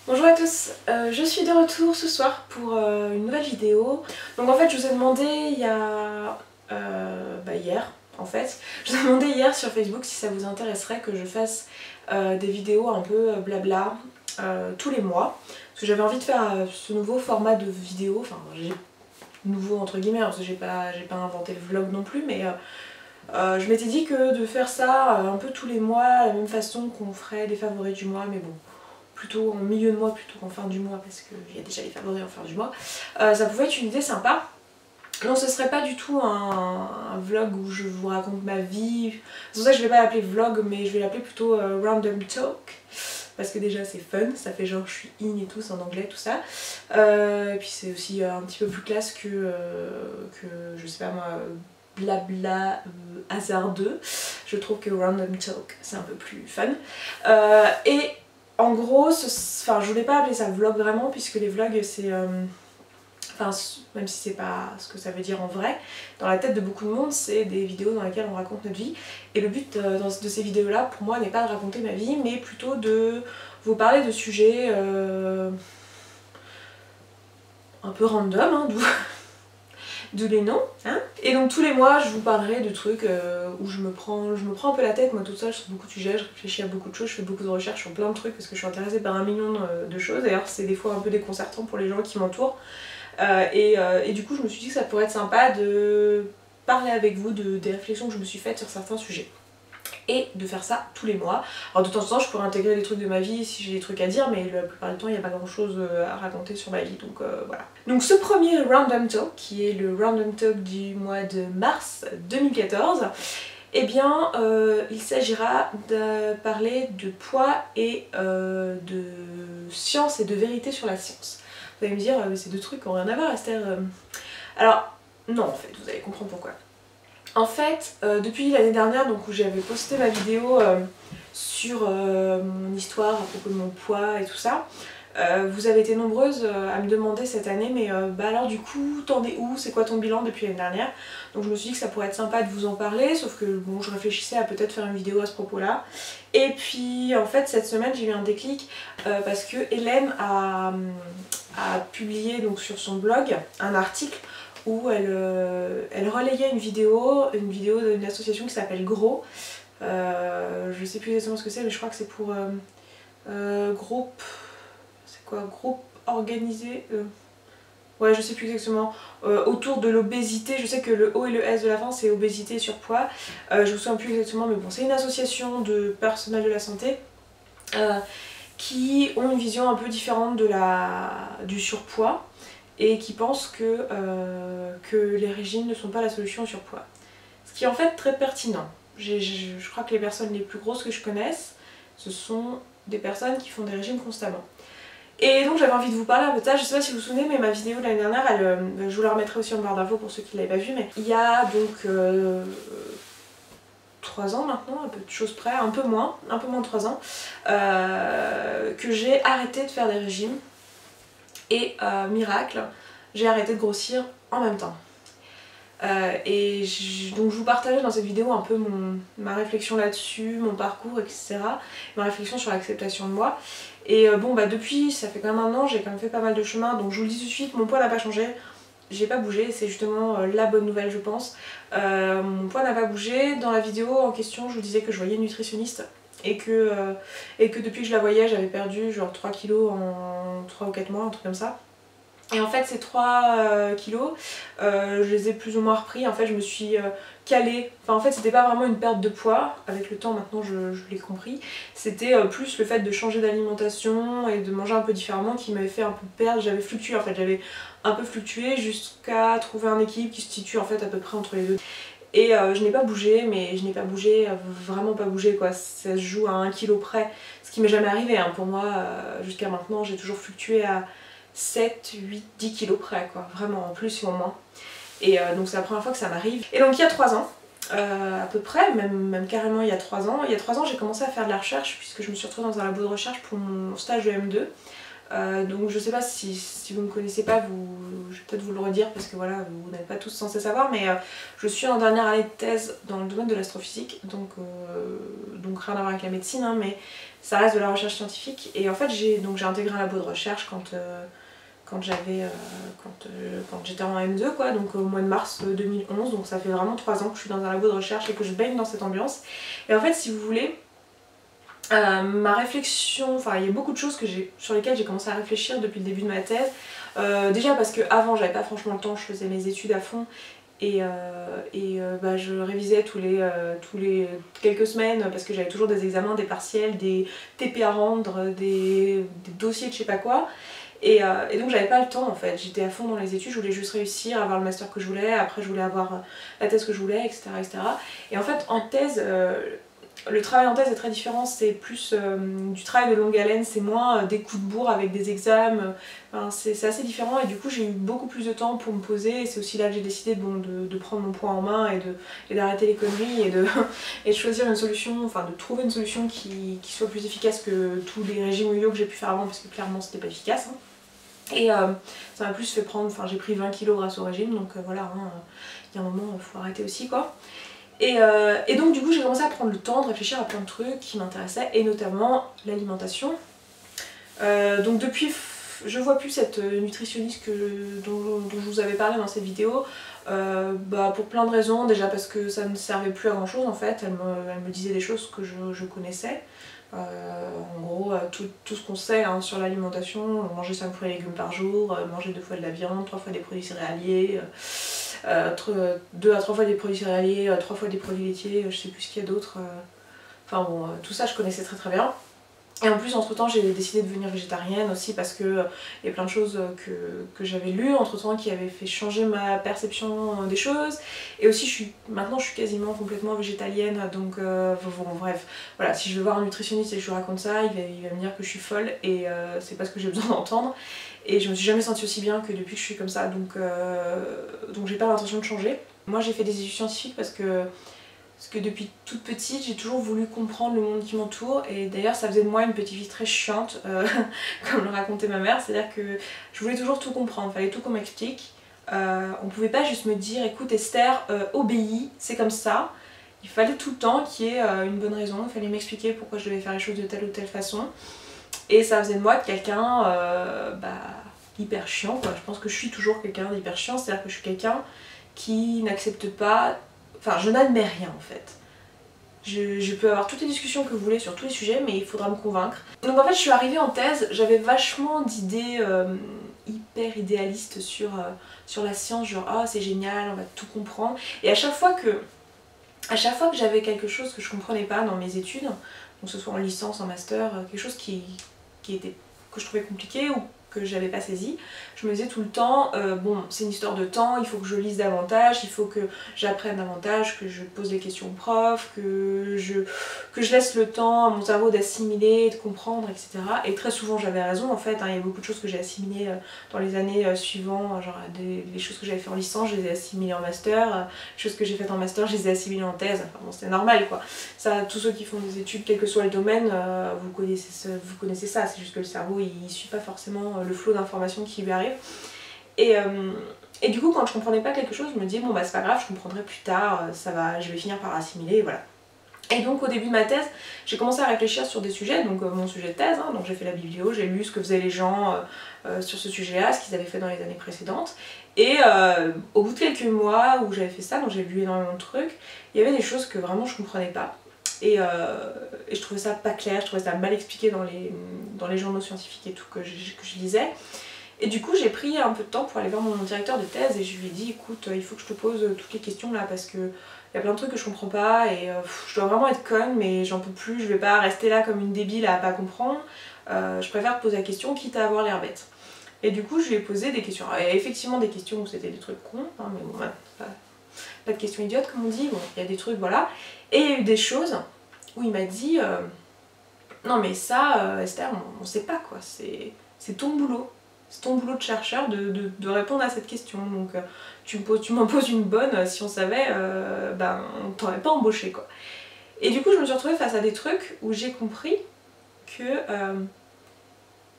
Bonjour à tous, je suis de retour ce soir pour une nouvelle vidéo. Donc en fait je vous ai demandé il y a... hier en fait, je vous ai demandé hier sur Facebook si ça vous intéresserait que je fasse des vidéos un peu blabla tous les mois. Parce que j'avais envie de faire ce nouveau format de vidéo, enfin nouveau entre guillemets, parce que j'ai pas inventé le vlog non plus, mais je m'étais dit que de faire ça un peu tous les mois, la même façon qu'on ferait les favoris du mois, mais bon, plutôt en milieu de mois plutôt qu'en fin du mois parce qu'il y a déjà les favoris en fin du mois, ça pouvait être une idée sympa. Non, ce serait pas du tout un vlog où je vous raconte ma vie, c'est pour ça que je vais pas l'appeler vlog mais je vais l'appeler plutôt random talk. Parce que déjà c'est fun, ça fait genre je suis in et tout, c'est en anglais tout ça. Et puis c'est aussi un petit peu plus classe que je sais pas moi, blabla hasardeux. Je trouve que random talk c'est un peu plus fun. Et en gros, enfin je voulais pas appeler ça vlog vraiment puisque les vlogs c'est... Enfin, même si c'est pas ce que ça veut dire en vrai, dans la tête de beaucoup de monde, c'est des vidéos dans lesquelles on raconte notre vie. Et le but de ces vidéos-là, pour moi, n'est pas de raconter ma vie, mais plutôt de vous parler de sujets un peu random, hein, d'où les noms. Hein. Et donc tous les mois, je vous parlerai de trucs où je me prends un peu la tête, moi toute seule, sur beaucoup de sujets, je réfléchis à beaucoup de choses, je fais beaucoup de recherches sur plein de trucs parce que je suis intéressée par un million de choses. D'ailleurs, c'est des fois un peu déconcertant pour les gens qui m'entourent. Et du coup je me suis dit que ça pourrait être sympa de parler avec vous des réflexions que je me suis faites sur certains sujets et de faire ça tous les mois. Alors de temps en temps je pourrais intégrer des trucs de ma vie si j'ai des trucs à dire, mais la plupart du temps il n'y a pas grand chose à raconter sur ma vie, donc voilà. Donc ce premier Random Talk, qui est le Random Talk du mois de mars 2014, eh bien il s'agira de parler de poids et de science et de vérité sur la science. Vous allez me dire, ces deux trucs n'ont rien à voir, Esther. Alors, non en fait, vous allez comprendre pourquoi. En fait, depuis l'année dernière, donc, où j'avais posté ma vidéo sur mon histoire à propos de mon poids et tout ça, vous avez été nombreuses à me demander cette année, mais bah alors du coup, t'en es où? C'est quoi ton bilan depuis l'année dernière? Donc je me suis dit que ça pourrait être sympa de vous en parler, sauf que bon, je réfléchissais à peut-être faire une vidéo à ce propos-là. Et puis en fait, cette semaine, j'ai eu un déclic parce que Hélène a publié donc, sur son blog un article où elle relayait une vidéo d'une association qui s'appelle Gros. Je sais plus exactement ce que c'est, mais je crois que c'est pour groupe... C'est quoi? Groupe organisé... Ouais, je sais plus exactement. Autour de l'obésité, je sais que le O et le S de la fin c'est obésité et surpoids. Je me souviens plus exactement, mais bon, c'est une association de personnel de la santé qui ont une vision un peu différente du surpoids et qui pensent que les régimes ne sont pas la solution au surpoids. Ce qui est en fait très pertinent. Je crois que les personnes les plus grosses que je connaisse, ce sont des personnes qui font des régimes constamment. Et donc j'avais envie de vous parler un peu de ça, je sais pas si vous vous souvenez, mais ma vidéo de l'année dernière, je vous la remettrai aussi en barre d'infos pour ceux qui ne l'avaient pas vue, mais il y a donc 3 ans maintenant, un peu de choses près, un peu moins de 3 ans, que j'ai arrêté de faire des régimes. Et miracle, j'ai arrêté de grossir en même temps. Donc je vous partageais dans cette vidéo un peu ma réflexion là-dessus, mon parcours, etc. Ma réflexion sur l'acceptation de moi. Et bon bah depuis, ça fait quand même un an, j'ai quand même fait pas mal de chemin, donc je vous le dis tout de suite, mon poids n'a pas changé. J'ai pas bougé, c'est justement la bonne nouvelle je pense. Mon poids n'a pas bougé. Dans la vidéo en question, je vous disais que je voyais une nutritionniste et que depuis que je la voyais, j'avais perdu genre 3 kilos en 3 ou 4 mois, un truc comme ça. Et en fait ces 3 kilos, je les ai plus ou moins repris, en fait je me suis calée, enfin en fait c'était pas vraiment une perte de poids, avec le temps maintenant je l'ai compris, c'était plus le fait de changer d'alimentation et de manger un peu différemment qui m'avait fait un peu perdre, j'avais fluctué en fait, j'avais un peu fluctué jusqu'à trouver un équilibre qui se situe en fait à peu près entre les deux. Et je n'ai pas bougé, mais je n'ai pas bougé, vraiment pas bougé quoi, ça se joue à 1 kg près, ce qui m'est jamais arrivé hein. Pour moi jusqu'à maintenant j'ai toujours fluctué à 7, 8, 10 kilos près quoi, vraiment en plus ou en moins. Et donc c'est la première fois que ça m'arrive. Et donc il y a 3 ans, à peu près, même carrément il y a 3 ans, j'ai commencé à faire de la recherche puisque je me suis retrouvée dans un labo de recherche pour mon stage de M2. Donc je sais pas si vous me connaissez pas, je vais peut-être vous le redire parce que voilà, vous n'êtes pas tous censés savoir, mais je suis en dernière année de thèse dans le domaine de l'astrophysique, donc rien à voir avec la médecine, hein, mais ça reste de la recherche scientifique. Et en fait j'ai intégré un labo de recherche quand j'étais en M2 quoi, donc au mois de mars 2011, donc ça fait vraiment 3 ans que je suis dans un labo de recherche et que je baigne dans cette ambiance. Et en fait si vous voulez, ma réflexion, enfin il y a beaucoup de choses sur lesquelles j'ai commencé à réfléchir depuis le début de ma thèse. Déjà parce qu'avant j'avais pas franchement le temps, je faisais mes études à fond et je révisais tous les quelques semaines parce que j'avais toujours des examens, des partiels, des TP à rendre, des dossiers de je sais pas quoi. Et donc j'avais pas le temps en fait, j'étais à fond dans les études, je voulais juste réussir, avoir le master que je voulais, après je voulais avoir la thèse que je voulais, etc. etc. Et en fait en thèse, le travail en thèse est très différent, c'est plus du travail de longue haleine, c'est moins des coups de bourre avec des examens, c'est assez différent et du coup j'ai eu beaucoup plus de temps pour me poser et c'est aussi là que j'ai décidé de prendre mon poids en main et d'arrêter les conneries et de choisir une solution, enfin de trouver une solution qui soit plus efficace que tous les régimes yo-yo que j'ai pu faire avant parce que clairement c'était pas efficace. Hein. Et ça m'a plus fait prendre, enfin j'ai pris 20 kilos grâce au régime donc voilà, il y a un moment il faut arrêter aussi quoi. Et donc du coup j'ai commencé à prendre le temps de réfléchir à plein de trucs qui m'intéressaient et notamment l'alimentation. Donc depuis, je vois plus cette nutritionniste dont je vous avais parlé dans cette vidéo pour plein de raisons. Déjà parce que ça ne servait plus à grand chose en fait, elle me disait des choses que je connaissais. En gros tout ce qu'on sait hein, sur l'alimentation, manger 5 fruits et légumes par jour, manger 2 fois de la viande, 3 fois des produits céréaliers, 2 à 3 fois des produits céréaliers, 3 fois des produits laitiers, je sais plus ce qu'il y a d'autre. Enfin bon, tout ça je connaissais très bien. Et en plus entre temps j'ai décidé de devenir végétarienne aussi parce que il y a plein de choses que j'avais lues entre temps qui avaient fait changer ma perception des choses. Et aussi maintenant je suis quasiment complètement végétalienne donc bon bref, voilà, si je vais voir un nutritionniste et que je lui raconte ça, il va me dire que je suis folle et c'est pas ce que j'ai besoin d'entendre. Et je me suis jamais sentie aussi bien que depuis que je suis comme ça donc j'ai pas l'intention de changer. Moi j'ai fait des études scientifiques parce que depuis toute petite, j'ai toujours voulu comprendre le monde qui m'entoure et d'ailleurs ça faisait de moi une petite fille très chiante, comme le racontait ma mère, c'est-à-dire que je voulais toujours tout comprendre, il fallait tout qu'on m'explique. On pouvait pas juste me dire écoute Esther, obéis, c'est comme ça. Il fallait tout le temps qu'il y ait une bonne raison, il fallait m'expliquer pourquoi je devais faire les choses de telle ou telle façon. Et ça faisait de moi quelqu'un hyper chiant quoi. Je pense que je suis toujours quelqu'un d'hyper chiant, c'est-à-dire que je suis quelqu'un qui n'accepte pas. Enfin, je n'admets rien en fait. Je peux avoir toutes les discussions que vous voulez sur tous les sujets, mais il faudra me convaincre. Donc en fait, je suis arrivée en thèse, j'avais vachement d'idées hyper idéalistes sur la science, genre ah c'est génial, on va tout comprendre. Et à chaque fois que j'avais quelque chose que je comprenais pas dans mes études, donc que ce soit en licence, en master, quelque chose que je trouvais compliqué ou que j'avais pas saisi, je me disais tout le temps bon c'est une histoire de temps, il faut que je lise davantage, il faut que j'apprenne davantage, que je pose des questions au prof, que je laisse le temps à mon cerveau d'assimiler, de comprendre, etc. Et très souvent j'avais raison en fait, hein, il y a beaucoup de choses que j'ai assimilées dans les années suivantes, genre des choses que j'avais fait en licence, je les ai assimilées en master, les choses que j'ai faites en master, je les ai assimilées en thèse, enfin bon c'est normal quoi. Ça, tous ceux qui font des études, quel que soit le domaine, vous connaissez ça, c'est juste que le cerveau il suit pas forcément le flot d'informations qui lui arrive. Et du coup quand je comprenais pas quelque chose je me disais bon bah c'est pas grave, je comprendrai plus tard, ça va, je vais finir par assimiler et voilà. Et donc au début de ma thèse j'ai commencé à réfléchir sur des sujets, donc mon sujet de thèse, hein, donc j'ai fait la biblio, j'ai lu ce que faisaient les gens sur ce sujet là, ce qu'ils avaient fait dans les années précédentes. Et au bout de quelques mois où j'avais fait ça, donc j'ai lu énormément de trucs, il y avait des choses que vraiment je comprenais pas. Et je trouvais ça pas clair, je trouvais ça mal expliqué dans les journaux scientifiques et tout que je lisais. Et du coup j'ai pris un peu de temps pour aller voir mon directeur de thèse et je lui ai dit écoute il faut que je te pose toutes les questions là parce que il y a plein de trucs que je comprends pas et je dois vraiment être conne mais j'en peux plus, je vais pas rester là comme une débile à pas comprendre, je préfère te poser la question quitte à avoir l'air bête. Et du coup je lui ai posé des questions, alors, il y a effectivement des questions où c'était des trucs cons, hein, mais bon pas de questions idiotes comme on dit, bon il y a des trucs voilà. Et il y a eu des choses où il m'a dit non mais ça Esther on sait pas quoi, c'est ton boulot. C'est ton boulot de chercheur de répondre à cette question, donc tu m'en poses une bonne, si on savait, on t'aurait pas embauché quoi. Et du coup je me suis retrouvée face à des trucs où j'ai compris que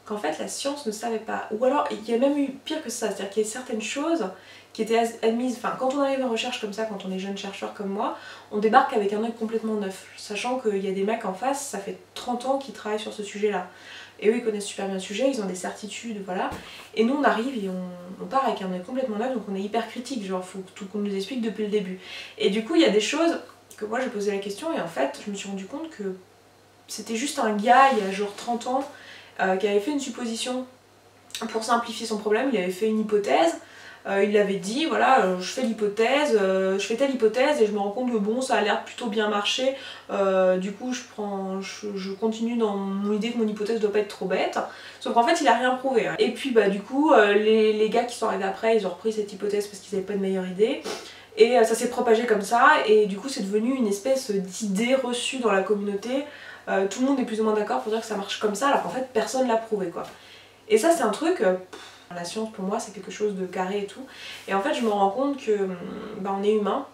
qu'en fait la science ne savait pas. Ou alors il y a même eu pire que ça, c'est-à-dire qu'il y a certaines choses qui étaient admises, enfin quand on arrive en recherche comme ça, quand on est jeune chercheur comme moi, on débarque avec un œil complètement neuf, sachant qu'il y a des mecs en face, ça fait 30 ans qu'ils travaillent sur ce sujet-là. Et eux ils connaissent super bien le sujet, ils ont des certitudes, voilà. Et nous on arrive et on part avec un œil complètement neuf, donc on est hyper critique, genre faut tout qu'on nous explique depuis le début. Et du coup il y a des choses que moi j'ai posé la question et en fait je me suis rendu compte que c'était juste un gars il y a genre 30 ans qui avait fait une supposition pour simplifier son problème, il avait fait une hypothèse. Il avait dit voilà je fais l'hypothèse, je fais telle hypothèse et je me rends compte que bon ça a l'air plutôt bien marcher, du coup je continue dans mon idée que mon hypothèse doit pas être trop bête, sauf qu'en fait il a rien prouvé. Hein. Et puis bah du coup les gars qui sont arrivés après ils ont repris cette hypothèse parce qu'ils avaient pas de meilleure idée et ça s'est propagé comme ça et du coup c'est devenu une espèce d'idée reçue dans la communauté, tout le monde est plus ou moins d'accord pour dire que ça marche comme ça alors qu'en fait personne l'a prouvé quoi. Et ça c'est un truc... la science pour moi c'est quelque chose de carré et tout. Et en fait je me rends compte que bah, on est humain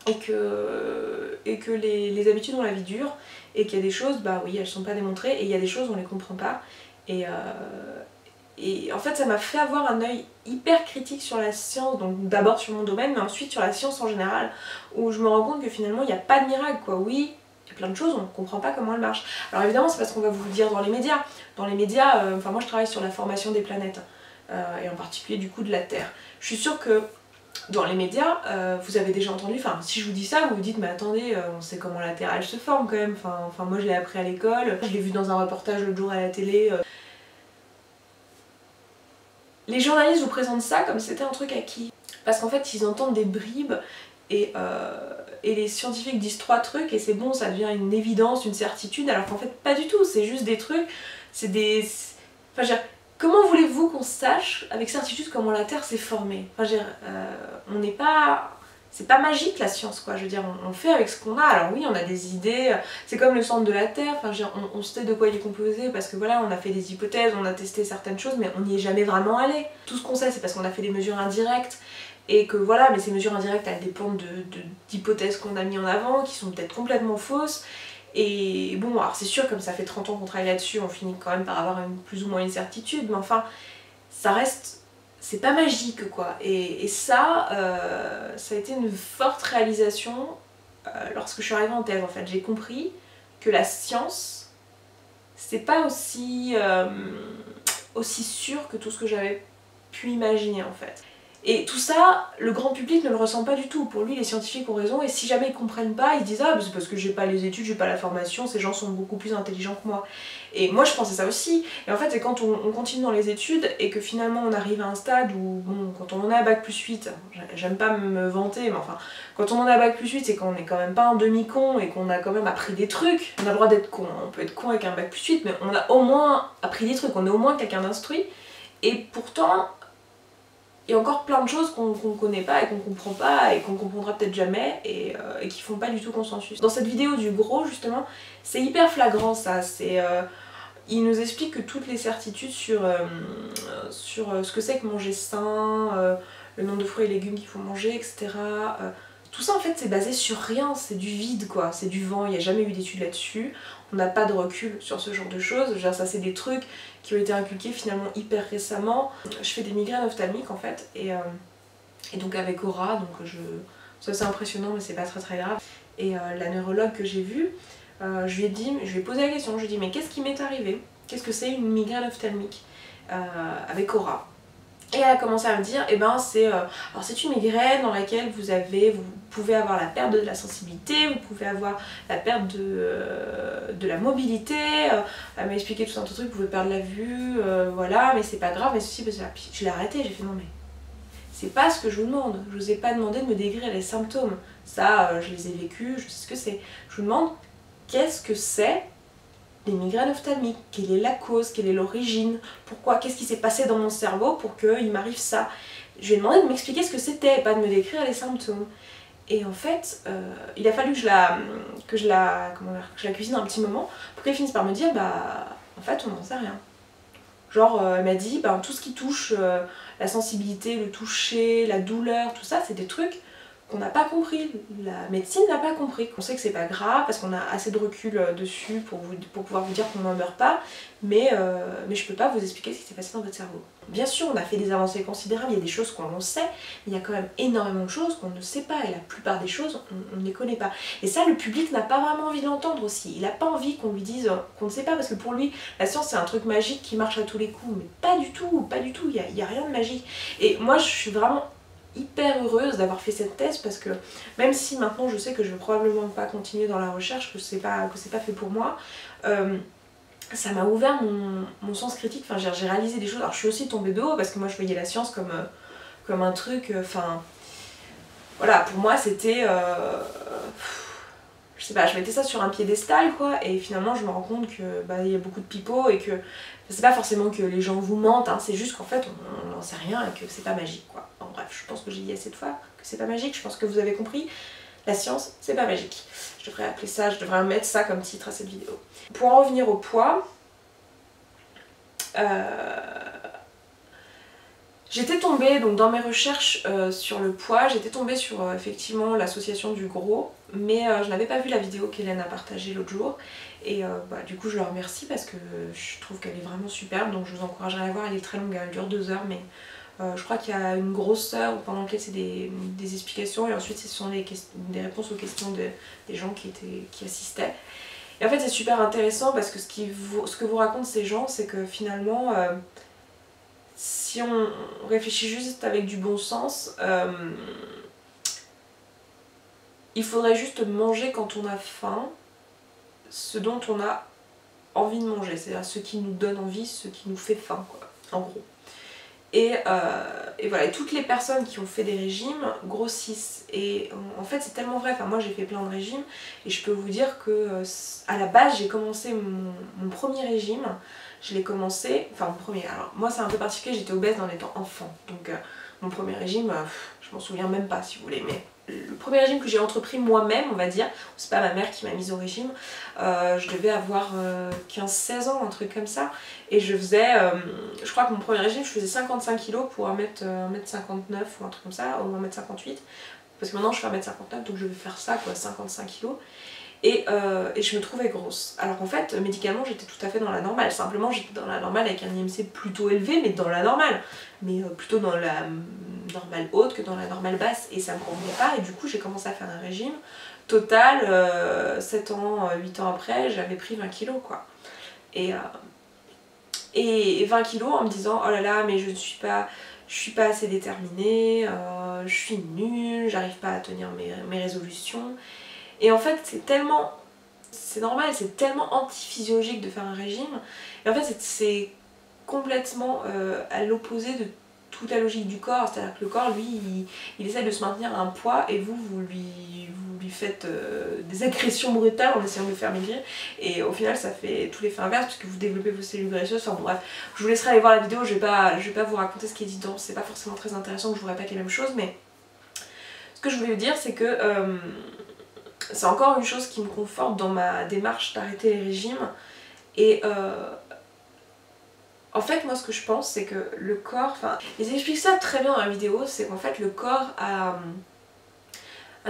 et que les habitudes ont la vie dure et qu'il y a des choses, bah oui elles sont pas démontrées et il y a des choses on les comprend pas. Et en fait ça m'a fait avoir un œil hyper critique sur la science, donc d'abord sur mon domaine mais ensuite sur la science en général, où je me rends compte que finalement il n'y a pas de miracle quoi. Oui, il y a plein de choses, on ne comprend pas comment elles marchent. Alors évidemment c'est parce qu'on va vous le dire dans les médias. Dans les médias, enfin moi je travaille sur la formation des planètes. Et en particulier du coup de la Terre. Je suis sûre que dans les médias, vous avez déjà entendu, enfin si je vous dis ça, vous vous dites mais attendez, on sait comment la Terre elle se forme quand même, enfin moi je l'ai appris à l'école, je l'ai vu dans un reportage l'autre jour à la télé. Les journalistes vous présentent ça comme si c'était un truc acquis. Parce qu'en fait ils entendent des bribes et les scientifiques disent 3 trucs et c'est bon, ça devient une évidence, une certitude, alors qu'en fait pas du tout, c'est juste des trucs, c'est des... Enfin je veux dire, comment voulez-vous qu'on sache avec certitude comment la Terre s'est formée? Enfin, je veux dire, on n'est pas... C'est pas magique la science quoi, je veux dire, on fait avec ce qu'on a. Alors oui, on a des idées, c'est comme le centre de la Terre, enfin, je veux dire, on sait de quoi il est composé parce que voilà, on a fait des hypothèses, on a testé certaines choses, mais on n'y est jamais vraiment allé. Tout ce qu'on sait, c'est parce qu'on a fait des mesures indirectes, et que voilà, mais ces mesures indirectes, elles dépendent d'hypothèses qu'on a mis en avant, qui sont peut-être complètement fausses. Et bon, alors c'est sûr, comme ça fait 30 ans qu'on travaille là-dessus, on finit quand même par avoir plus ou moins une certitude, mais enfin, ça reste... c'est pas magique quoi. Et ça, ça a été une forte réalisation lorsque je suis arrivée en thèse en fait. J'ai compris que la science, c'est pas aussi sûr que tout ce que j'avais pu imaginer en fait. Et tout ça, le grand public ne le ressent pas du tout. Pour lui, les scientifiques ont raison, et si jamais ils comprennent pas, ils disent ah, c'est parce que j'ai pas les études, j'ai pas la formation, ces gens sont beaucoup plus intelligents que moi. Et moi je pensais ça aussi. Et en fait, c'est quand on continue dans les études et que finalement on arrive à un stade où, bon, quand on en est à bac+8, j'aime pas me vanter, mais enfin, quand on en est à bac+8, c'est qu'on est quand même pas un demi-con et qu'on a quand même appris des trucs. On a le droit d'être con, on peut être con avec un bac+8, mais on a au moins appris des trucs, on est au moins quelqu'un d'instruit. Et pourtant, il y a encore plein de choses qu'on connaît pas et qu'on comprend pas et qu'on comprendra peut-être jamais et qui font pas du tout consensus. Dans cette vidéo du gros justement, c'est hyper flagrant ça, il nous explique que toutes les certitudes sur ce que c'est que manger sain, le nombre de fruits et légumes qu'il faut manger, etc. Tout ça en fait c'est basé sur rien, c'est du vide quoi, c'est du vent, il n'y a jamais eu d'études là-dessus, on n'a pas de recul sur ce genre de choses, genre ça c'est des trucs qui ont été inculqués finalement hyper récemment. Je fais des migraines ophtalmiques en fait, et donc avec Aura, donc ça c'est impressionnant mais c'est pas très grave. Et la neurologue que j'ai vue, je lui ai posé la question, je lui ai dit mais qu'est-ce qui m'est arrivé? Qu'est-ce que c'est une migraine ophtalmique avec Aura? Et elle a commencé à me dire, eh ben c'est une migraine dans laquelle vous pouvez avoir la perte de la sensibilité, vous pouvez avoir la perte de la mobilité, elle m'a expliqué tout un tas de trucs, vous pouvez perdre la vue, voilà, mais c'est pas grave, mais ceci, parce que je l'ai arrêté, j'ai fait non mais c'est pas ce que je vous demande, je vous ai pas demandé de me décrire les symptômes, ça je les ai vécus, je sais ce que c'est, je vous demande qu'est-ce que c'est les migraines ophtalmiques, quelle est la cause, quelle est l'origine, pourquoi, qu'est-ce qui s'est passé dans mon cerveau pour qu'il m'arrive ça. Je lui ai demandé de m'expliquer ce que c'était, pas de me décrire les symptômes. Et en fait, il a fallu que je la cuisine un petit moment pour qu'elle finisse par me dire bah en fait on n'en sait rien. Genre elle m'a dit bah, tout ce qui touche la sensibilité, le toucher, la douleur, tout ça c'est des trucs qu'on n'a pas compris, la médecine n'a pas compris. On sait que c'est pas grave parce qu'on a assez de recul dessus pour pouvoir vous dire qu'on n'en meurt pas, mais je peux pas vous expliquer ce qui s'est passé dans votre cerveau. Bien sûr, on a fait des avancées considérables, il y a des choses qu'on sait, mais il y a quand même énormément de choses qu'on ne sait pas, et la plupart des choses, on ne les connaît pas. Et ça, le public n'a pas vraiment envie d'entendre aussi. Il n'a pas envie qu'on lui dise qu'on ne sait pas, parce que pour lui, la science c'est un truc magique qui marche à tous les coups, mais pas du tout, il n'y a rien de magique. Et moi, je suis vraiment hyper heureuse d'avoir fait cette thèse, parce que même si maintenant je sais que je vais probablement pas continuer dans la recherche, que c'est pas fait pour moi, ça m'a ouvert mon sens critique. Enfin, j'ai réalisé des choses. Alors je suis aussi tombée de haut parce que moi je voyais la science comme un truc, enfin voilà, pour moi c'était je sais pas, je mettais ça sur un piédestal quoi, et finalement je me rends compte que il y a beaucoup de pipeaux, et que c'est pas forcément que les gens vous mentent, hein, c'est juste qu'en fait on n'en sait rien et que c'est pas magique quoi. En bref, je pense que j'ai dit assez de fois que c'est pas magique, je pense que vous avez compris. La science, c'est pas magique. Je devrais appeler ça, je devrais mettre ça comme titre à cette vidéo. Pour en revenir au poids, j'étais tombée donc dans mes recherches sur le poids, j'étais tombée sur effectivement l'association du gros, mais je n'avais pas vu la vidéo qu'Hélène a partagée l'autre jour, et du coup je la remercie parce que je trouve qu'elle est vraiment superbe, donc je vous encouragerai à la voir. Elle est très longue, elle dure 2 heures, mais je crois qu'il y a une grosse heure pendant laquelle c'est des explications, et ensuite ce sont des réponses aux questions des gens qui assistaient. Et en fait c'est super intéressant parce que ce que vous racontent ces gens, c'est que finalement si on réfléchit juste avec du bon sens, il faudrait juste manger quand on a faim ce dont on a envie de manger, c'est-à-dire ce qui nous donne envie, ce qui nous fait faim quoi, en gros. Et voilà, et toutes les personnes qui ont fait des régimes grossissent, et en fait c'est tellement vrai. Enfin moi j'ai fait plein de régimes, et je peux vous dire que à la base j'ai commencé mon premier régime, je l'ai commencé, enfin mon premier, alors moi c'est un peu particulier, j'étais obèse en étant enfant, donc mon premier régime, je m'en souviens même pas si vous voulez, mais le premier régime que j'ai entrepris moi-même, on va dire, c'est pas ma mère qui m'a mise au régime, je devais avoir 15-16 ans, un truc comme ça, et je faisais, je crois que mon premier régime, je faisais 55 kg pour 1m59 ou un truc comme ça, ou 1m58, parce que maintenant je fais 1m59, donc je vais faire ça quoi, 55 kg. Et je me trouvais grosse. Alors qu'en fait, médicalement, j'étais tout à fait dans la normale. Simplement, j'étais dans la normale avec un IMC plutôt élevé, mais dans la normale. Mais plutôt dans la normale haute que dans la normale basse. Et ça me convenait pas. Et du coup, j'ai commencé à faire un régime. Total, 7 ans, 8 ans après, j'avais pris 20 kilos, quoi. Et 20 kilos en me disant, oh là là, mais je suis pas assez déterminée, je suis nulle, j'arrive pas à tenir mes résolutions. Et en fait c'est normal, c'est tellement antiphysiologique de faire un régime, et en fait c'est complètement à l'opposé de toute la logique du corps, c'est-à-dire que le corps lui il essaie de se maintenir à un poids, et vous lui faites des agressions brutales en essayant de le faire maigrir, et au final ça fait tout l'effet inverse puisque vous développez vos cellules graisseuses. Enfin bon bref, je vous laisserai aller voir la vidéo, je vais pas vous raconter ce qui est dit dedans, c'est pas forcément très intéressant que je vous répète les mêmes choses, mais ce que je voulais vous dire c'est que c'est encore une chose qui me conforte dans ma démarche d'arrêter les régimes. Et en fait moi ce que je pense c'est que le corps, enfin ils expliquent ça très bien dans la vidéo, c'est qu'en fait le corps a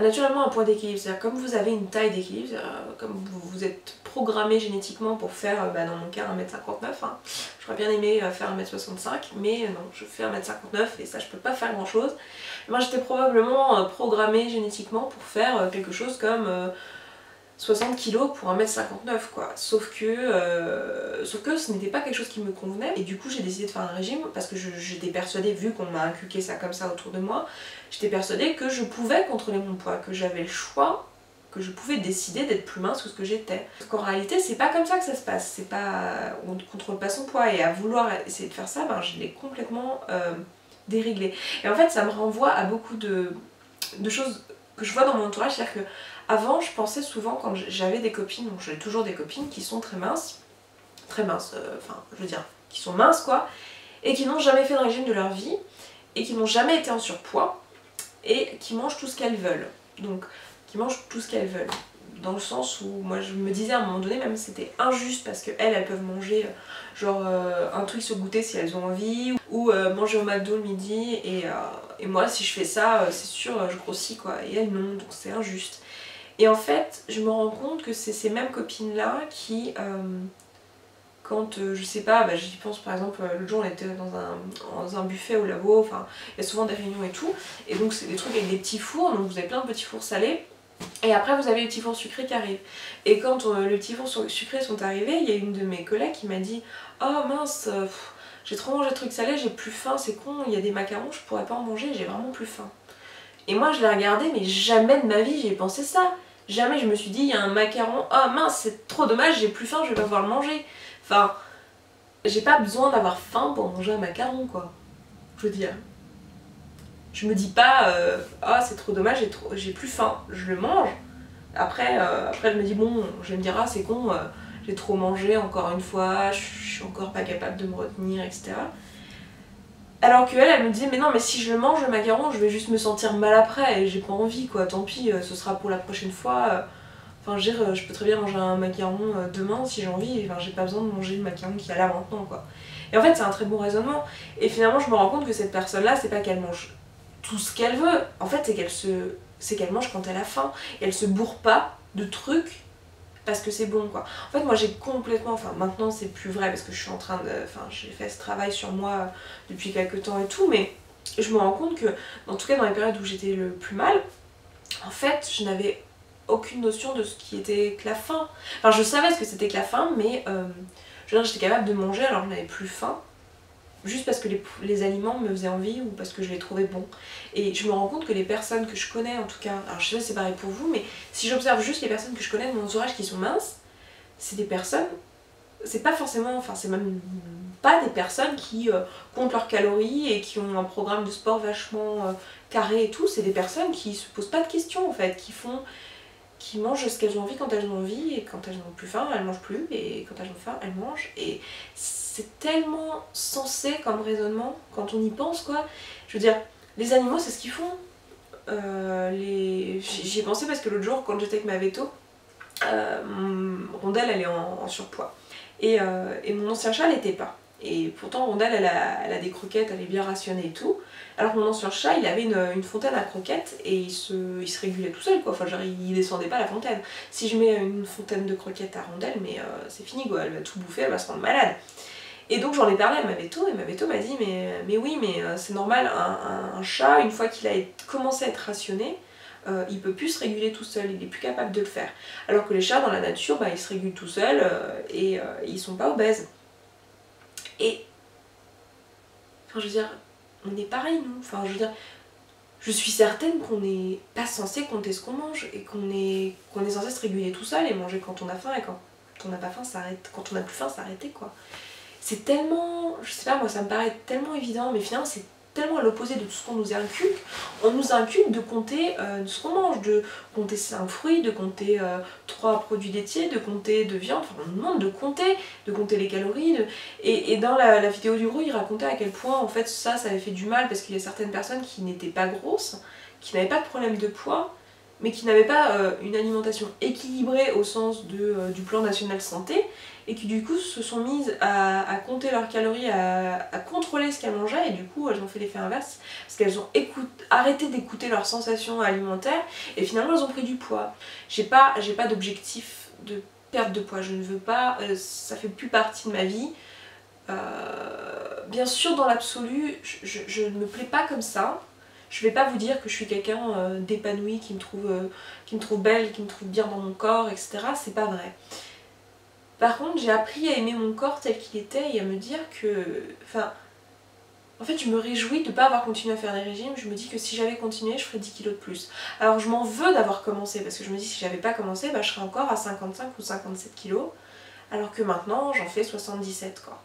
naturellement un point d'équilibre, c'est-à-dire comme vous avez une taille d'équilibre, comme vous êtes programmé génétiquement pour faire, dans mon cas 1m59, hein. J'aurais bien aimé faire 1m65, mais non, je fais 1m59 et ça je peux pas faire grand chose. Moi j'étais probablement programmée génétiquement pour faire quelque chose comme 60 kg pour 1m59 quoi, sauf que ce n'était pas quelque chose qui me convenait, et du coup j'ai décidé de faire un régime parce que j'étais persuadée, vu qu'on m'a inculqué ça comme ça autour de moi, j'étais persuadée que je pouvais contrôler mon poids, que j'avais le choix, que je pouvais décider d'être plus mince que ce que j'étais. Parce qu'en réalité c'est pas comme ça que ça se passe, c'est pas, on ne contrôle pas son poids, et à vouloir essayer de faire ça, je l'ai complètement déréglé. Et en fait ça me renvoie à beaucoup de choses que je vois dans mon entourage, c'est-à-dire que avant je pensais souvent, quand j'avais des copines, donc j'ai toujours des copines qui sont très minces, enfin je veux dire, qui sont minces quoi, et qui n'ont jamais fait de régime de leur vie, et qui n'ont jamais été en surpoids, et qui mangent tout ce qu'elles veulent. Donc qui mangent tout ce qu'elles veulent. dans le sens où moi je me disais à un moment donné même c'était injuste parce qu'elles peuvent manger genre un truc sur le goûter si elles ont envie ou manger au McDo le midi et moi si je fais ça c'est sûr je grossis quoi et elles non donc c'est injuste. Et en fait je me rends compte que c'est ces mêmes copines là qui quand je sais pas, bah, j'y pense par exemple l'autre jour on était dans un buffet au labo, enfin il y a souvent des réunions et tout et donc c'est des trucs avec des petits fours donc vous avez plein de petits fours salés. Et après vous avez les petits fours sucrés qui arrivent. Et quand les petits fours sucrés sont arrivés, il y a une de mes collègues qui m'a dit oh mince, j'ai trop mangé de trucs salés, j'ai plus faim, c'est con, il y a des macarons, je pourrais pas en manger, j'ai vraiment plus faim. Et moi je l'ai regardé mais jamais de ma vie j'ai pensé ça. Jamais je me suis dit il y a un macaron, oh mince c'est trop dommage, j'ai plus faim, je vais pas pouvoir le manger. Enfin, j'ai pas besoin d'avoir faim pour manger un macaron quoi. Je veux dire. Je me dis pas ah c'est trop dommage, j'ai plus faim, je le mange. Après je me dis bon, je vais me dire ah c'est con, j'ai trop mangé encore une fois, je suis encore pas capable de me retenir, etc. Alors qu'elle me disait mais non mais si je le mange le macaron je vais juste me sentir mal après et j'ai pas envie quoi, tant pis, ce sera pour la prochaine fois. Enfin je veux dire, je peux très bien manger un macaron demain si j'ai envie, enfin j'ai pas besoin de manger le macaron qui a là maintenant quoi. Et en fait c'est un très bon raisonnement et finalement je me rends compte que cette personne là c'est pas qu'elle mange tout ce qu'elle veut, en fait c'est qu'elle mange quand elle a faim et elle se bourre pas de trucs parce que c'est bon quoi. En fait moi j'ai complètement, enfin maintenant c'est plus vrai parce que je suis en train de, enfin j'ai fait ce travail sur moi depuis quelques temps et tout, mais je me rends compte que en tout cas dans les périodes où j'étais le plus mal, en fait je n'avais aucune notion de ce qui était que la faim. Enfin je savais ce que c'était que la faim mais je veux dire j'étais capable de manger alors que je n'avais plus faim. Juste parce que les aliments me faisaient envie ou parce que je les trouvais bons. Et je me rends compte que les personnes que je connais en tout cas, alors je sais pas si c'est pareil pour vous, mais si j'observe juste les personnes que je connais de mon entourage qui sont minces, c'est des personnes, c'est pas forcément, enfin c'est même pas des personnes qui comptent leurs calories et qui ont un programme de sport vachement carré et tout, c'est des personnes qui se posent pas de questions en fait, qui mangent ce qu'elles ont envie quand elles ont envie et quand elles n'ont plus faim, elles mangent plus et quand elles ont faim, elles mangent et c'est tellement sensé comme raisonnement quand on y pense quoi. Je veux dire, les animaux c'est ce qu'ils font. J'y ai pensé parce que l'autre jour quand j'étais avec ma veto, Rondelle elle est en surpoids et mon ancien chat l'était pas. Et pourtant Rondelle elle a des croquettes, elle est bien rationnée et tout. Alors que mon ancien chat il avait une fontaine à croquettes et il se régulait tout seul quoi, enfin genre il descendait pas la fontaine. Si je mets une fontaine de croquettes à Rondelle, mais c'est fini quoi, elle va tout bouffer, elle va se rendre malade. Et donc j'en ai parlé à ma veto et ma veto m'a dit mais oui mais c'est normal, un chat une fois qu'il a commencé à être rationné, il peut plus se réguler tout seul, il est plus capable de le faire. Alors que les chats dans la nature bah, ils se régulent tout seuls et ils sont pas obèses. Et enfin je veux dire, on est pareil nous, enfin je veux dire, je suis certaine qu'on n'est pas censé compter ce qu'on mange et qu'on est censé se réguler tout seul et manger quand on a faim et quand on n'a pas faim s'arrête, quand on n'a plus faim s'arrêter quoi. C'est tellement, je sais pas moi ça me paraît tellement évident mais finalement c'est tellement à l'opposé de tout ce qu'on nous inculque. On nous inculque de compter ce qu'on mange, de compter 5 fruits, de compter 3 produits laitiers, de compter de viande, enfin on nous demande de compter les calories. Et dans la vidéo du gros il racontait à quel point en fait ça avait fait du mal parce qu'il y a certaines personnes qui n'étaient pas grosses, qui n'avaient pas de problème de poids, mais qui n'avaient pas une alimentation équilibrée au sens du plan national santé et qui du coup se sont mises à compter leurs calories, à contrôler ce qu'elles mangeaient et du coup elles ont fait l'effet inverse parce qu'elles ont arrêté d'écouter leurs sensations alimentaires et finalement elles ont pris du poids. J'ai pas d'objectif de perte de poids, je ne veux pas, ça fait plus partie de ma vie. Bien sûr dans l'absolu je ne me plais pas comme ça. Je vais pas vous dire que je suis quelqu'un d'épanoui, qui me trouve belle, qui me trouve bien dans mon corps, etc. C'est pas vrai. Par contre, j'ai appris à aimer mon corps tel qu'il était et à me dire que... Enfin, en fait, je me réjouis de ne pas avoir continué à faire des régimes. Je me dis que si j'avais continué, je ferais 10 kilos de plus. Alors, je m'en veux d'avoir commencé parce que je me dis que si j'avais pas commencé, bah, je serais encore à 55 ou 57 kilos. Alors que maintenant, j'en fais 77 quoi.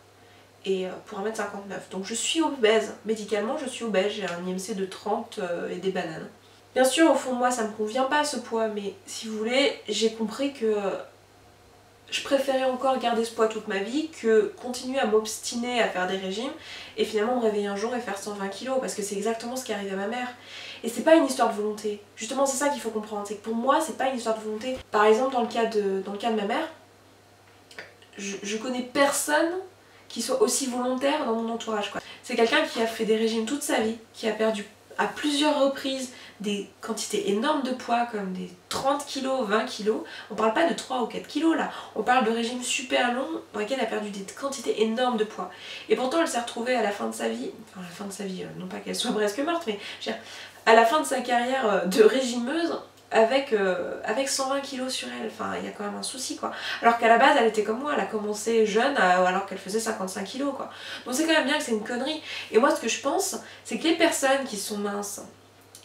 Et pour 1m59. Donc je suis obèse. Médicalement, je suis obèse. J'ai un IMC de 30 et des bananes. Bien sûr, au fond de moi, ça me convient pas ce poids, mais si vous voulez, j'ai compris que je préférais encore garder ce poids toute ma vie que continuer à m'obstiner à faire des régimes et finalement me réveiller un jour et faire 120 kilos parce que c'est exactement ce qui arrive à ma mère. Et c'est pas une histoire de volonté. Justement, c'est ça qu'il faut comprendre. C'est que pour moi, c'est pas une histoire de volonté. Par exemple, dans le cas de ma mère, je connais personne qui soit aussi volontaire dans mon entourage, quoi. C'est quelqu'un qui a fait des régimes toute sa vie, qui a perdu à plusieurs reprises des quantités énormes de poids, comme des 30 kg, 20 kg. On parle pas de 3 ou 4 kg là, on parle de régimes super longs dans lesquels elle a perdu des quantités énormes de poids. Et pourtant elle s'est retrouvée à la fin de sa vie, enfin à la fin de sa vie, non pas qu'elle soit presque morte, mais à la fin de sa carrière de régimeuse, avec 120 kg sur elle, enfin il y a quand même un souci quoi. Alors qu'à la base elle était comme moi, elle a commencé jeune alors qu'elle faisait 55 kg quoi. Donc c'est quand même bien que c'est une connerie. Et moi ce que je pense, c'est que les personnes qui sont minces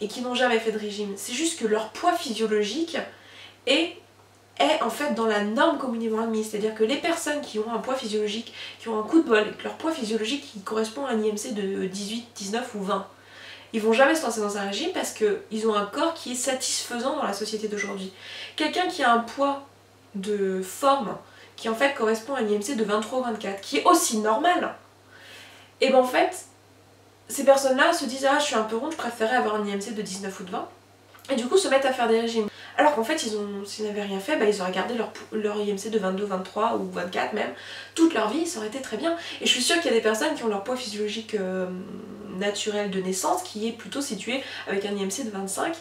et qui n'ont jamais fait de régime, c'est juste que leur poids physiologique est en fait dans la norme communément admise. C'est-à-dire que les personnes qui ont un poids physiologique, qui ont un coup de bol, et que leur poids physiologique qui correspond à un IMC de 18, 19 ou 20, ils vont jamais se lancer dans un régime parce qu'ils ont un corps qui est satisfaisant dans la société d'aujourd'hui. Quelqu'un qui a un poids de forme qui en fait correspond à un IMC de 23 ou 24, qui est aussi normal, et ben en fait, ces personnes-là se disent ah je suis un peu ronde, je préférerais avoir un IMC de 19 ou de 20, et du coup se mettent à faire des régimes. Alors qu'en fait, s'ils n'avaient rien fait, bah, ils auraient gardé leur IMC de 22, 23 ou 24 même, toute leur vie, ça aurait été très bien. Et je suis sûre qu'il y a des personnes qui ont leur poids physiologique naturel de naissance qui est plutôt situé avec un IMC de 25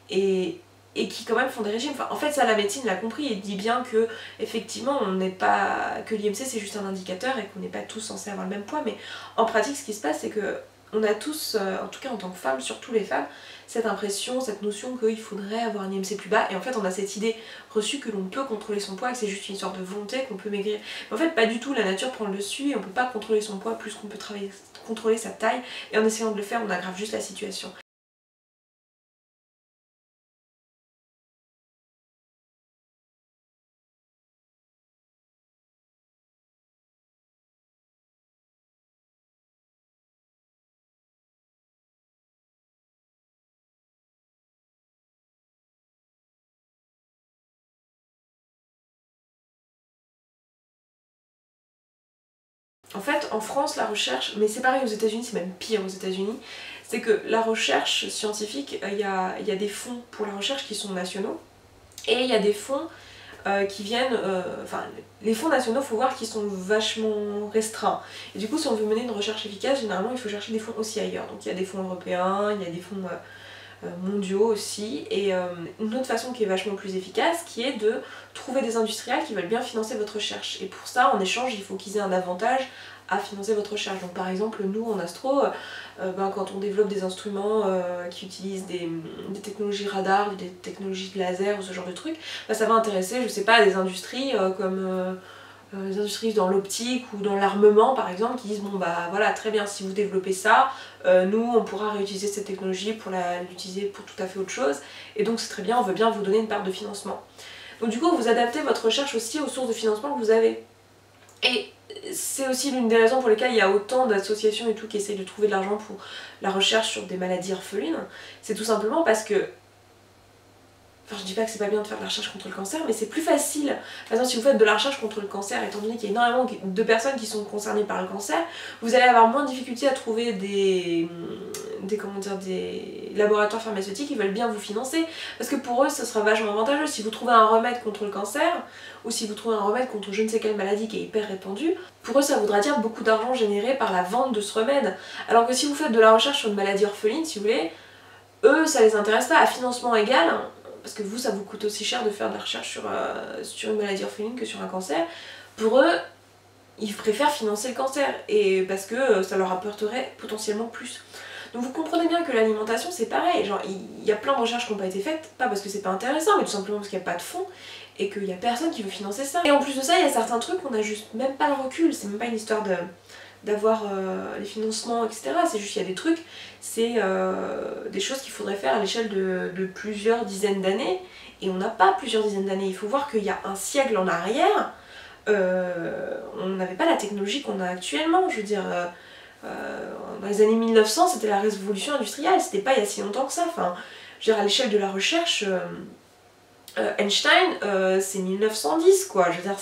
et qui quand même font des régimes. Enfin, en fait ça la médecine l'a compris et dit bien que effectivement on n'est pas, que l'IMC c'est juste un indicateur et qu'on n'est pas tous censés avoir le même poids, mais en pratique ce qui se passe c'est que on a tous, en tout cas en tant que femmes, surtout les femmes, cette impression, cette notion qu'il faudrait avoir un IMC plus bas, et en fait on a cette idée reçue que l'on peut contrôler son poids, que c'est juste une sorte de volonté, qu'on peut maigrir. Mais en fait pas du tout, la nature prend le dessus et on peut pas contrôler son poids plus qu'on peut contrôler sa taille, et en essayant de le faire on aggrave juste la situation. En fait, en France, la recherche, mais c'est pareil aux États-Unis, c'est même pire aux États-Unis, c'est que la recherche scientifique, il y a des fonds pour la recherche qui sont nationaux, et il y a des fonds qui viennent, enfin les fonds nationaux, faut voir qu'ils sont vachement restreints. Et du coup, si on veut mener une recherche efficace, généralement il faut chercher des fonds aussi ailleurs. Donc il y a des fonds européens, il y a des fonds mondiaux aussi, et une autre façon qui est vachement plus efficace, qui est de trouver des industriels qui veulent bien financer votre recherche. Et pour ça, en échange, il faut qu'ils aient un avantage à financer votre recherche. Donc par exemple, nous en astro, quand on développe des instruments qui utilisent des technologies radar, des technologies de laser ou ce genre de trucs, ça va intéresser, je sais pas, des industries comme les industries dans l'optique ou dans l'armement par exemple, qui disent bon bah voilà, très bien, si vous développez ça, nous on pourra réutiliser cette technologie pour l'utiliser pour tout à fait autre chose, et donc c'est très bien, on veut bien vous donner une part de financement. Donc du coup vous adaptez votre recherche aussi aux sources de financement que vous avez. Et c'est aussi l'une des raisons pour lesquelles il y a autant d'associations et tout qui essayent de trouver de l'argent pour la recherche sur des maladies orphelines. C'est tout simplement parce que, enfin je dis pas que c'est pas bien de faire de la recherche contre le cancer, mais c'est plus facile. Par exemple, si vous faites de la recherche contre le cancer, étant donné qu'il y a énormément de personnes qui sont concernées par le cancer, vous allez avoir moins de difficultés à trouver des laboratoires pharmaceutiques qui veulent bien vous financer. Parce que pour eux, ça sera vachement avantageux. Si vous trouvez un remède contre le cancer, ou si vous trouvez un remède contre je ne sais quelle maladie qui est hyper répandue, pour eux ça voudra dire beaucoup d'argent généré par la vente de ce remède. Alors que si vous faites de la recherche sur une maladie orpheline, si vous voulez, eux ça les intéresse pas, à financement égal, parce que vous ça vous coûte aussi cher de faire de la recherche sur une maladie orpheline que sur un cancer, pour eux ils préfèrent financer le cancer, et parce que ça leur apporterait potentiellement plus. Donc vous comprenez bien que l'alimentation c'est pareil, genre il y a plein de recherches qui n'ont pas été faites, pas parce que c'est pas intéressant, mais tout simplement parce qu'il n'y a pas de fonds, et qu'il y a personne qui veut financer ça. Et en plus de ça, il y a certains trucs qu'on a juste même pas le recul, c'est même pas une histoire d'avoir les financements, etc. C'est juste qu'il y a des trucs, c'est des choses qu'il faudrait faire à l'échelle de plusieurs dizaines d'années, et on n'a pas plusieurs dizaines d'années. Il faut voir qu'il y a un siècle en arrière, on n'avait pas la technologie qu'on a actuellement, je veux dire... dans les années 1900, c'était la révolution industrielle, c'était pas il y a si longtemps que ça. Enfin, je veux dire, à l'échelle de la recherche, Einstein, c'est 1910 quoi, je veux dire,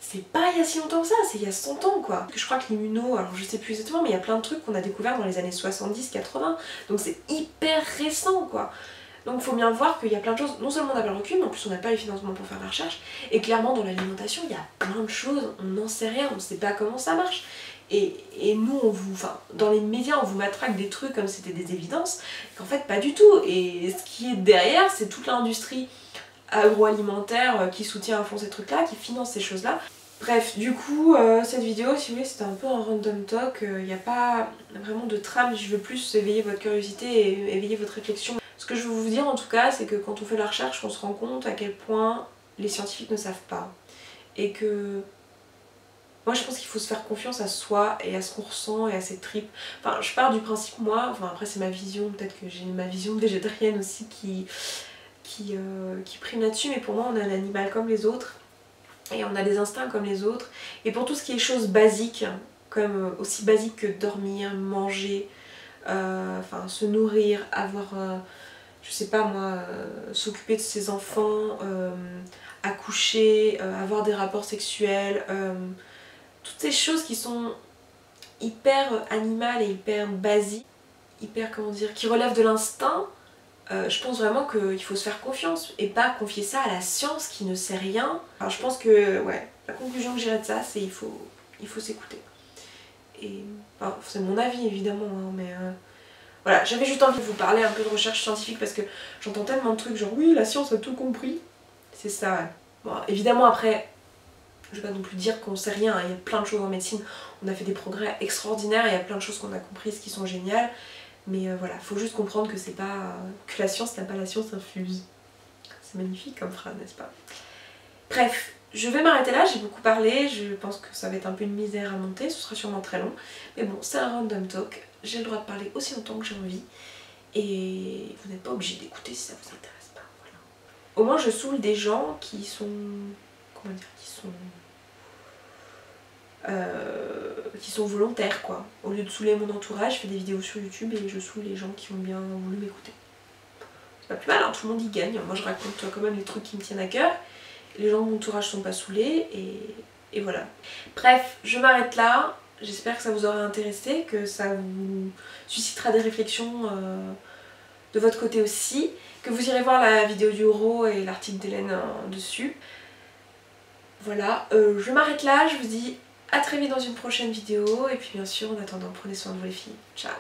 c'est pas il y a si longtemps que ça, c'est il y a 100 ans quoi. Je crois que l'immuno, alors je sais plus exactement, mais il y a plein de trucs qu'on a découvert dans les années 70-80, donc c'est hyper récent quoi. Donc faut bien voir qu'il y a plein de choses, non seulement on n'a pas le recul, mais en plus on n'a pas les financements pour faire la recherche, et clairement dans l'alimentation il y a plein de choses, on n'en sait rien, on ne sait pas comment ça marche. Et nous, dans les médias, on vous matraque des trucs comme si c'était des évidences, qu'en fait pas du tout. Et ce qui est derrière, c'est toute l'industrie agroalimentaire qui soutient à fond ces trucs-là, qui finance ces choses-là. Bref, du coup, cette vidéo, si vous voulez, c'était un peu un random talk, il n'y a pas vraiment de trame, je veux plus éveiller votre curiosité et éveiller votre réflexion. Ce que je veux vous dire en tout cas, c'est que quand on fait la recherche, on se rend compte à quel point les scientifiques ne savent pas. Et que moi je pense qu'il faut se faire confiance à soi et à ce qu'on ressent et à ses tripes. Enfin, je pars du principe, moi, après c'est ma vision, peut-être que j'ai ma vision végétarienne aussi qui prime là-dessus, mais pour moi on est un animal comme les autres. Et on a des instincts comme les autres. Et pour tout ce qui est choses basiques, comme aussi basiques que dormir, manger, se nourrir, avoir, je sais pas moi, s'occuper de ses enfants, accoucher, avoir des rapports sexuels, toutes ces choses qui sont hyper animales et hyper basiques, hyper comment dire, qui relèvent de l'instinct, je pense vraiment qu'il faut se faire confiance et pas confier ça à la science qui ne sait rien. Alors je pense que ouais, la conclusion que j'irai de ça, c'est il faut s'écouter. Et c'est mon avis évidemment, hein, mais voilà, j'avais juste envie de vous parler un peu de recherche scientifique parce que j'entends tellement de trucs genre oui la science a tout compris. C'est ça, ouais. Bon, évidemment après, je vais pas non plus dire qu'on sait rien, hein. Il y a plein de choses en médecine, on a fait des progrès extraordinaires, il y a plein de choses qu'on a comprises qui sont géniales. Mais voilà, faut juste comprendre que c'est pas. Que la science n'a pas la science infuse. C'est magnifique comme phrase, n'est-ce pas? Bref, je vais m'arrêter là, j'ai beaucoup parlé, je pense que ça va être un peu une misère à monter, ce sera sûrement très long. Mais bon, c'est un random talk, j'ai le droit de parler aussi longtemps que j'ai envie. Et vous n'êtes pas obligé d'écouter si ça vous intéresse pas, voilà. Au moins je saoule des gens qui sont. Comment dire? Qui sont volontaires quoi. Au lieu de saouler mon entourage, je fais des vidéos sur YouTube et je saoule les gens qui ont bien voulu m'écouter. C'est pas plus mal, hein, tout le monde y gagne. Moi je raconte quand même les trucs qui me tiennent à cœur. Les gens de mon entourage sont pas saoulés et voilà. Bref, je m'arrête là. J'espère que ça vous aura intéressé, que ça vous suscitera des réflexions de votre côté aussi, que vous irez voir la vidéo du Euro et l'article d'Hélène dessus. Voilà, je m'arrête là, je vous dis à très vite dans une prochaine vidéo et puis bien sûr en attendant prenez soin de vous les filles. Ciao.